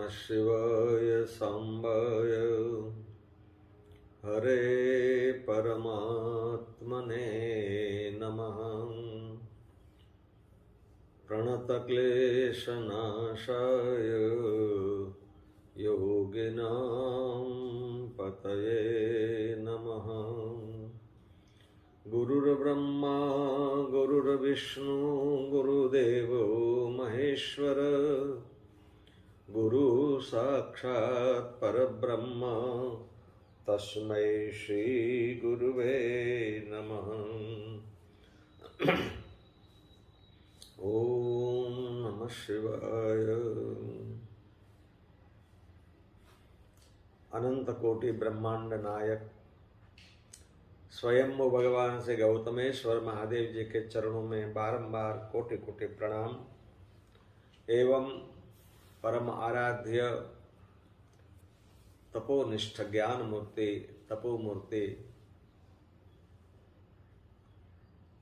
नमः शिवाय सांबाय हरे परमात्मने नमः। प्रणतक्लेशनाशाय योगिनां पतये नमः। गुरुर्ब्रह्मा गुरुर्विष्णु गुरुदेवो महेश्वर गुरु साक्षात् परब्रह्म तस्मै श्री गुरुवे नमः। ओम नमः शिवाय। अनंत कोटि ब्रह्मांड नायक स्वयं भगवान से गौतमेश्वर महादेव जी के चरणों में बारंबार कोटि कोटि प्रणाम एवं परम आराध्य तपोनिष्ठ ज्ञान मूर्ति तपो मूर्ति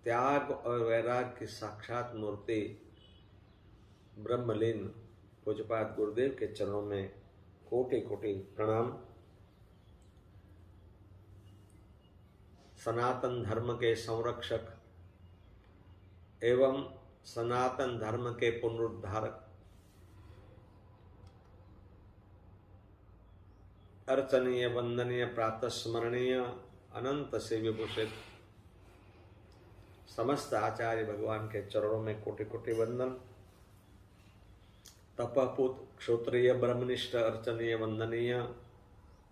त्याग और वैराग की साक्षात मूर्ति ब्रह्मलीन पूज्यपाद गुरुदेव के चरणों में कोटि कोटि प्रणाम। सनातन धर्म के संरक्षक एवं सनातन धर्म के पुनरुद्धारक अर्चनीय वंदनीय प्रातः स्मरणीय अनंत से विभूषित समस्त आचार्य भगवान के चरणों में कोटि कोटि वंदन। तपपुत क्षोत्रिय ब्रह्मनिष्ठ अर्चनीय वंदनीय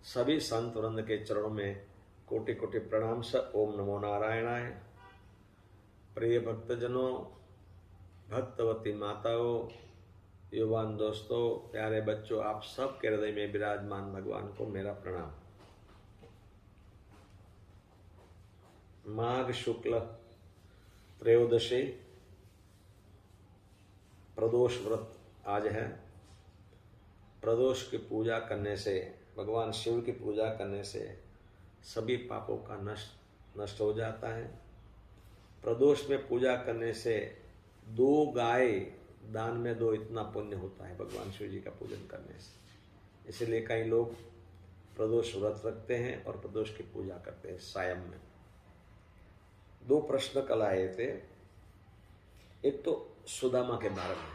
सभी संत वृंद के चरणों में कोटि कोटि प्रणाम। स ओम नमो नारायणाय। प्रिय भक्तजनों, भक्तवती माताओं, युवान दोस्तों, प्यारे बच्चों, आप सब के हृदय में विराजमान भगवान को मेरा प्रणाम। माघ शुक्ल त्रयोदशी प्रदोष व्रत आज है। प्रदोष की पूजा करने से, भगवान शिव की पूजा करने से सभी पापों का नष्ट हो जाता है। प्रदोष में पूजा करने से 2 गाय दान में दो, इतना पुण्य होता है भगवान शिव जी का पूजन करने से। इसलिए कई लोग प्रदोष व्रत रखते हैं और प्रदोष की पूजा करते हैं सायं में। 2 प्रश्न कल आए थे। एक तो सुदामा के बारे में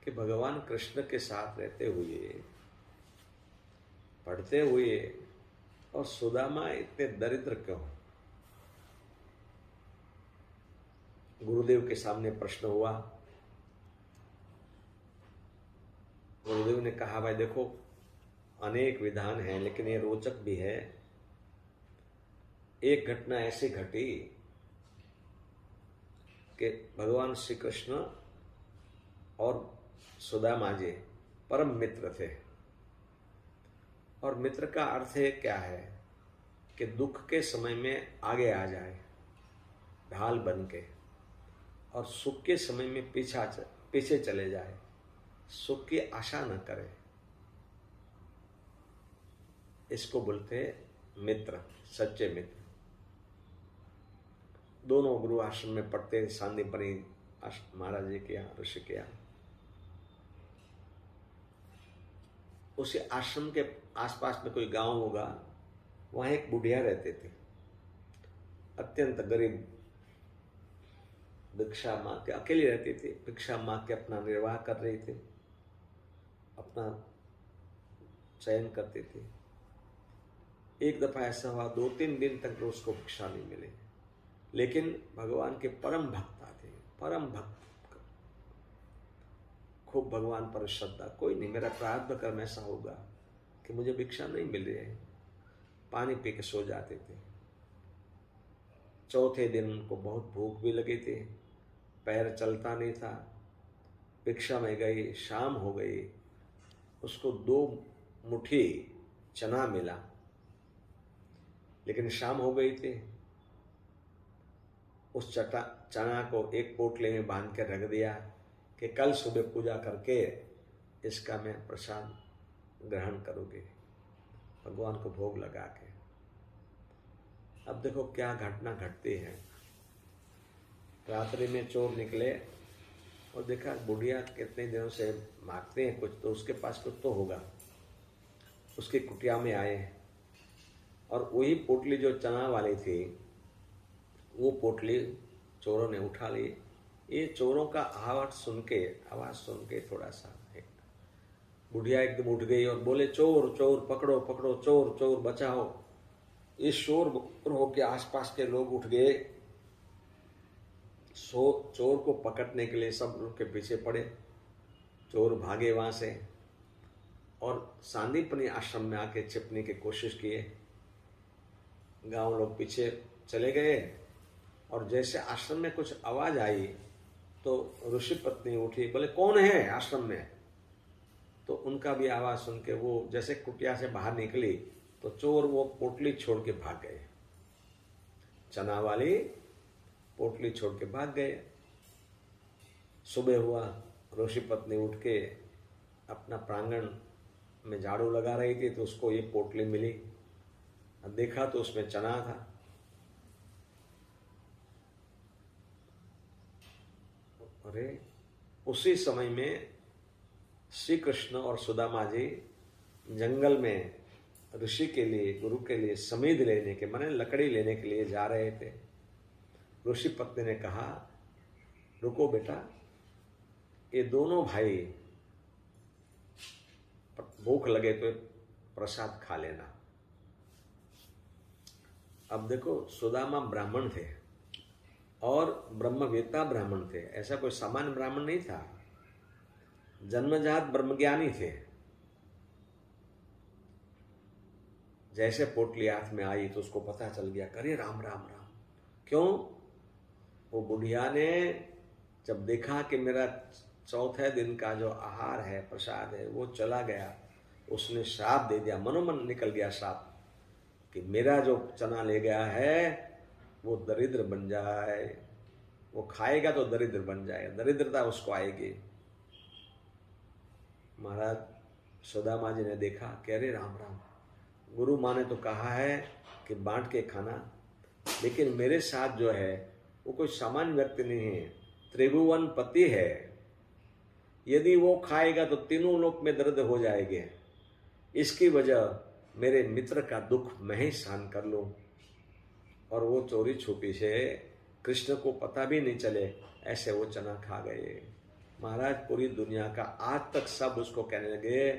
कि भगवान कृष्ण के साथ रहते हुए, पढ़ते हुए, और सुदामा इतने दरिद्र क्यों? गुरुदेव के सामने प्रश्न हुआ। गुरुदेव ने कहा, भाई देखो, अनेक विधान हैं लेकिन ये रोचक भी है। एक घटना ऐसी घटी कि भगवान श्री कृष्ण और सुदामा जी परम मित्र थे। और मित्र का अर्थ है क्या है कि दुख के समय में आगे आ जाए ढाल बन के, और सुख के समय में पीछे चले जाए, सुख की आशा न करे। इसको बोलते हैं मित्र, सच्चे मित्र। दोनों गुरु आश्रम में पढ़ते, सांदीपनी महाराज जी के यहाँ, ऋषि के यहाँ। उसी आश्रम के आसपास में कोई गांव होगा, वहां एक बुढ़िया रहते थे, अत्यंत गरीब, भिक्षा मांग के, अकेली रहती थी, भिक्षा मांग के अपना निर्वाह कर रही थी, अपना चयन करती थी। एक दफा ऐसा हुआ, 2-3 दिन तक तो उसको भिक्षा नहीं मिली, लेकिन भगवान के परम भक्त थे, परम भक्त, खूब भगवान पर श्रद्धा। कोई नहीं, मेरा प्रारब्ध कर्म ऐसा होगा कि मुझे भिक्षा नहीं मिल रही है। पानी पी के सो जाते थे। चौथे दिन उनको बहुत भूख भी लगी थी, पैर चलता नहीं था। भिक्षा में गई, शाम हो गई, उसको 2 मुट्ठी चना मिला, लेकिन शाम हो गई थी। उस चना को एक पोटले में बांध के रख दिया कि कल सुबह पूजा करके इसका मैं प्रसाद ग्रहण करूँगी, भगवान को भोग लगा के। अब देखो क्या घटना घटती है। रात्रि में चोर निकले और देखा बुढ़िया कितने दिनों से मांगते हैं कुछ, तो उसके पास कुछ तो होगा। उसकी कुटिया में आए और वही पोटली जो चना वाली थी, वो पोटली चोरों ने उठा ली। ये चोरों का आवाज सुन के थोड़ा सा बुढ़िया एकदम उठ गई और बोले, चोर चोर पकड़ो पकड़ो, चोर चोर बचाओ। ये शोर होके आसपास के लोग उठ गए। चोर को पकड़ने के लिए सब उनके पीछे पड़े। चोर भागे वहां से और सांदीपनी आश्रम में आके छिपने की कोशिश किए। गांव लोग पीछे चले गए और जैसे आश्रम में कुछ आवाज आई तो ऋषि पत्नी उठी, बोले कौन है आश्रम में? तो उनका भी आवाज सुन के वो जैसे कुटिया से बाहर निकली तो चोर वो पोटली छोड़ के भाग गए। चना वाली पोटली छोड़ के भाग गए। सुबह हुआ, ऋषि पत्नी उठ के अपना प्रांगण में झाड़ू लगा रही थी तो उसको ये पोटली मिली। देखा तो उसमें चना था। अरे उसी समय में श्री कृष्ण और सुदामा जी जंगल में ऋषि के लिए, गुरु के लिए समीध लेने के माने लकड़ी लेने के लिए जा रहे थे। ऋषि पत्नी ने कहा, रुको बेटा, ये दोनों भाई भूख लगे तो प्रसाद खा लेना। अब देखो, सुदामा ब्राह्मण थे और ब्रह्मवेत्ता ब्राह्मण थे, ऐसा कोई सामान्य ब्राह्मण नहीं था, जन्मजात ब्रह्मज्ञानी थे। जैसे पोटली हाथ में आई तो उसको पता चल गया, अरे राम राम राम। क्यों? वो बुढ़िया ने जब देखा कि मेरा चौथे दिन का जो आहार है, प्रसाद है, वो चला गया, उसने श्राप दे दिया, मनोमन निकल गया श्राप कि मेरा जो चना ले गया है वो दरिद्र बन जाए, वो खाएगा तो दरिद्र बन जाएगा, दरिद्रता उसको आएगी। महाराज सुदामा जी ने देखा कि अरे राम राम, गुरु माँ ने तो कहा है कि बांट के खाना, लेकिन मेरे साथ जो है वो कोई सामान्य व्यक्ति नहीं है, त्रिभुवन पति है। यदि वो खाएगा तो तीनों लोक में दर्द हो जाएंगे। इसकी वजह मेरे मित्र का दुख मैं ही सहन कर लूं। और वो चोरी छुपी से कृष्ण को पता भी नहीं चले, ऐसे वो चना खा गए। महाराज पूरी दुनिया का आज तक सब उसको कहने लगे,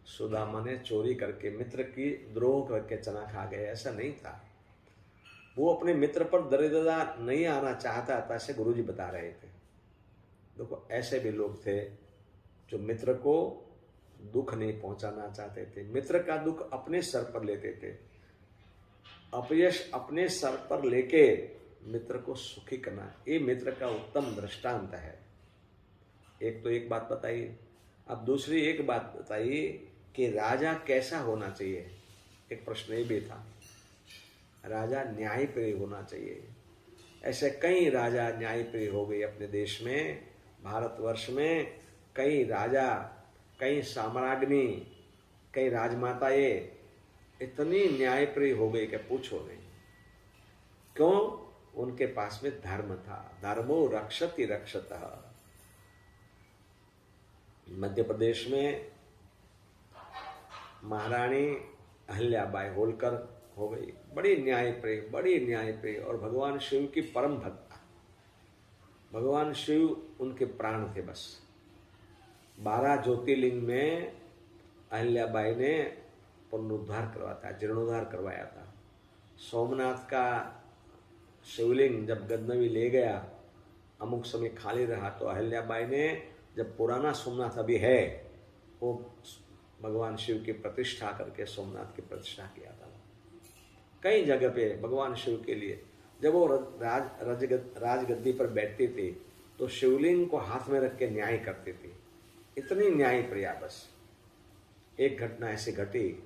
सुदामा ने चोरी करके, मित्र की द्रोह करके चना खा गए। ऐसा नहीं था, वो अपने मित्र पर दरिद्रता नहीं आना चाहता था, ऐसे गुरुजी बता रहे थे। देखो, ऐसे भी लोग थे जो मित्र को दुख नहीं पहुंचाना चाहते थे, मित्र का दुख अपने सर पर लेते थे, अपयश अपने सर पर लेके मित्र को सुखी करना, ये मित्र का उत्तम दृष्टांत है। एक बात बताइए। अब दूसरी एक बात बताइए कि राजा कैसा होना चाहिए। एक प्रश्न ये भी था, राजा न्यायप्रिय होना चाहिए। ऐसे कई राजा न्यायप्रिय हो गए अपने देश में, भारतवर्ष में। कई राजा, कई साम्राज्ञी, कई राजमाताएं इतनी न्यायप्रिय हो गई कि पूछो नहीं। क्यों? उनके पास में धर्म था। धर्मो रक्षति रक्षतः। मध्य प्रदेश में महारानी अहिल्याबाई होलकर हो गई, बड़ी न्यायप्रिय और भगवान शिव की परम भक्त। भगवान शिव उनके प्राण थे बस। 12 ज्योतिर्लिंग में अहिल्याबाई ने पुनरुद्धार करवाया था, जीर्णोद्धार करवाया था। सोमनाथ का शिवलिंग जब गजनवी ले गया, अमुक समय खाली रहा, तो अहिल्याबाई ने जब पुराना सोमनाथ अभी है, वो भगवान शिव की प्रतिष्ठा करके सोमनाथ की प्रतिष्ठा किया था। कई जगह पे भगवान शिव के लिए जब वो राजगद्दी पर बैठती थी तो शिवलिंग को हाथ में रख के न्याय करती थी। इतनी न्याय प्रिया। बस एक घटना ऐसी घटी,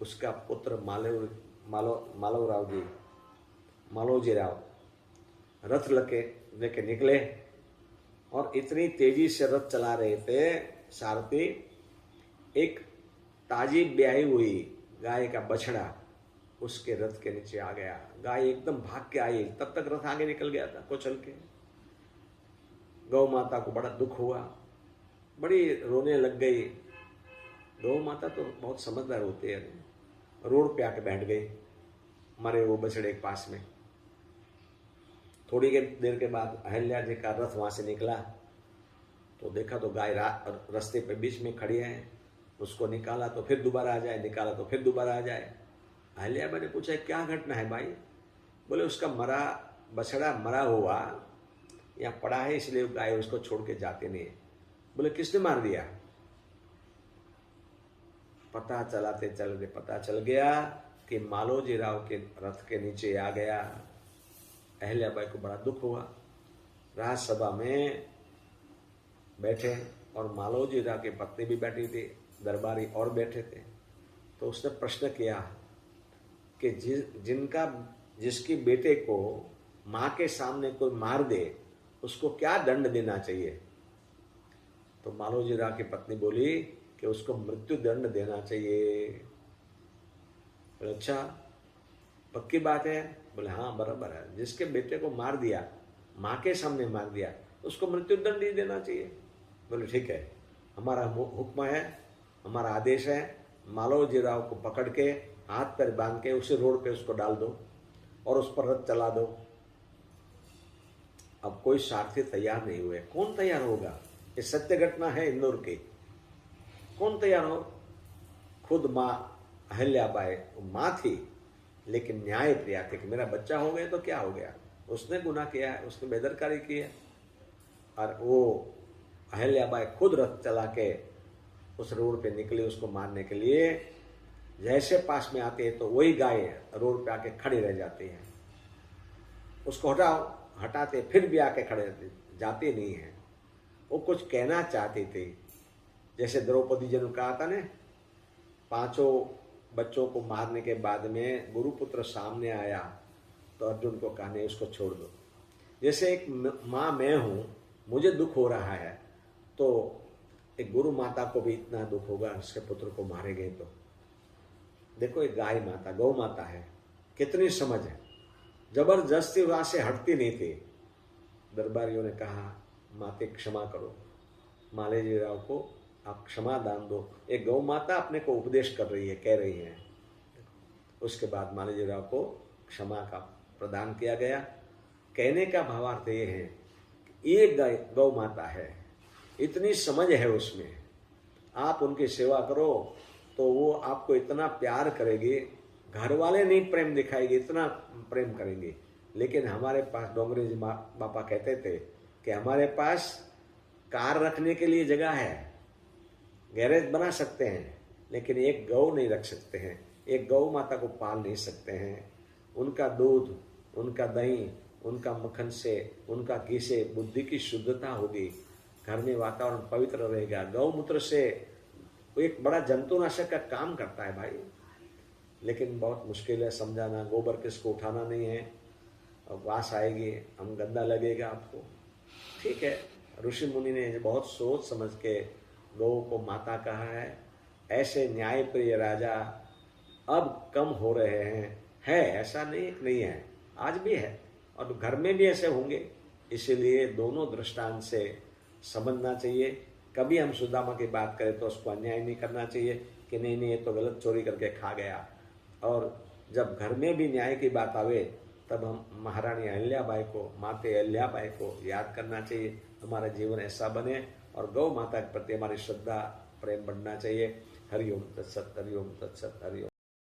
उसका पुत्र मालोजी राव रथ लेके निकले और इतनी तेजी से रथ चला रहे थे, सारथी एक ताजी ब्याही हुई गाय का बछड़ा उसके रथ के नीचे आ गया। गाय एकदम भाग के आई, तब तक रथ आगे निकल गया था कुचल के। गौ माता को बड़ा दुख हुआ, बड़ी रोने लग गई। गौ माता तो बहुत समझदार होती है, रोड पे आके बैठ गई मरे वो बछड़े के पास में। थोड़ी देर के बाद अहिल्या जी का रथ वहां से निकला तो देखा तो गाय रास्ते पे बीच में खड़ी है। उसको निकाला तो फिर दोबारा आ जाए, निकाला तो फिर दोबारा आ जाए। अहिल्याबाई ने पूछा क्या घटना है भाई? बोले उसका बछड़ा मरा हुआ यहाँ पड़ा है, इसलिए गाय उसको छोड़ के जाते नहीं है। बोले किसने मार दिया? पता चल गया कि मालोजी राव के रथ के नीचे आ गया। अहिल्याबाई को बड़ा दुख हुआ। राजसभा में बैठे और मालोजी राव की पत्नी भी बैठी थी, दरबारी और बैठे थे। तो उसने प्रश्न किया कि जिसकी बेटे को माँ के सामने कोई मार दे उसको क्या दंड देना चाहिए? तो मालोजी राव की पत्नी बोली कि उसको मृत्यु दंड देना चाहिए। बोले अच्छा पक्की बात है? बोले हाँ बराबर है, जिसके बेटे को मार दिया, माँ के सामने मार दिया, उसको मृत्यु दंड ही देना चाहिए। बोले ठीक है, हमारा हुक्म है, हमारा आदेश है, मालोजी राव को पकड़ के हाथ पैर बांध के उसे रोड पे उसको डाल दो और उस पर रथ चला दो। अब कोई सारथी तैयार नहीं हुए। कौन तैयार होगा? ये सत्य घटना है इंदौर की। कौन तैयार हो? खुद माँ अहिल्याबाई माँ थी लेकिन न्याय प्रिया थी कि मेरा बच्चा हो गया तो क्या हो गया, उसने गुनाह किया है, उसने बेदरकारी की है। और वो अहिल्याबाई खुद रथ चला के उस रोड पे निकली उसको मारने के लिए। जैसे पास में आती है तो वही गाय रोड पे आके खड़ी रह जाती है। उसको हटाते फिर भी आके खड़े रहते, जाती नहीं है। वो कुछ कहना चाहती थी, जैसे द्रौपदी जी ने कहा था ने, 5 बच्चों को मारने के बाद में गुरुपुत्र सामने आया तो अर्जुन को कहा नहीं उसको छोड़ दो। जैसे एक माँ मैं हूँ, मुझे दुख हो रहा है तो एक गुरु माता को भी इतना दुख होगा उसके पुत्र को मारे गए तो। देखो एक गाय माता, गौ माता है, कितनी समझ है, जबरदस्ती वहां से हटती नहीं थी। दरबारियों ने कहा माते क्षमा करो, मालोजी राव को आप क्षमा दान दो। एक गौ माता अपने को उपदेश कर रही है, कह रही है। उसके बाद मालोजी राव को क्षमा का प्रदान किया गया। कहने का भावार्थ ये है कि एक गौ माता है, इतनी समझ है उसमें, आप उनकी सेवा करो तो वो आपको इतना प्यार करेगी, घर वाले नहीं प्रेम दिखाएगी, इतना प्रेम करेंगे। लेकिन हमारे पास डोंगरे जी बापा कहते थे कि हमारे पास कार रखने के लिए जगह है, गैरेज बना सकते हैं, लेकिन एक गौ नहीं रख सकते हैं, एक गौ माता को पाल नहीं सकते हैं। उनका दूध, उनका दही, उनका मक्खन से, उनका घी से बुद्धि की शुद्धता होगी, घर में वातावरण पवित्र रहेगा। गौमूत्र से एक बड़ा जंतुनाशक का काम करता है भाई, लेकिन बहुत मुश्किल है समझाना। गोबर किसको उठाना नहीं है, वास आएगी, हम गंदा लगेगा आपको। ठीक है, ऋषि मुनि ने बहुत सोच समझ के गौ को माता कहा है। ऐसे न्यायप्रिय राजा अब कम हो रहे हैं, है ऐसा नहीं है, आज भी है और घर में भी ऐसे होंगे। इसीलिए दोनों दृष्टांत से समझना चाहिए। कभी हम सुदामा की बात करें तो उसको अन्याय नहीं करना चाहिए कि नहीं ये तो गलत चोरी करके खा गया। और जब घर में भी न्याय की बात आवे तब हम महारानी अहिल्याबाई को, माते अहिल्याबाई को याद करना चाहिए। हमारा जीवन ऐसा बने और गौ माता के प्रति हमारी श्रद्धा प्रेम बढ़ना चाहिए। हरिओम तत्सत, हरिओम तत्सत, हरिओम।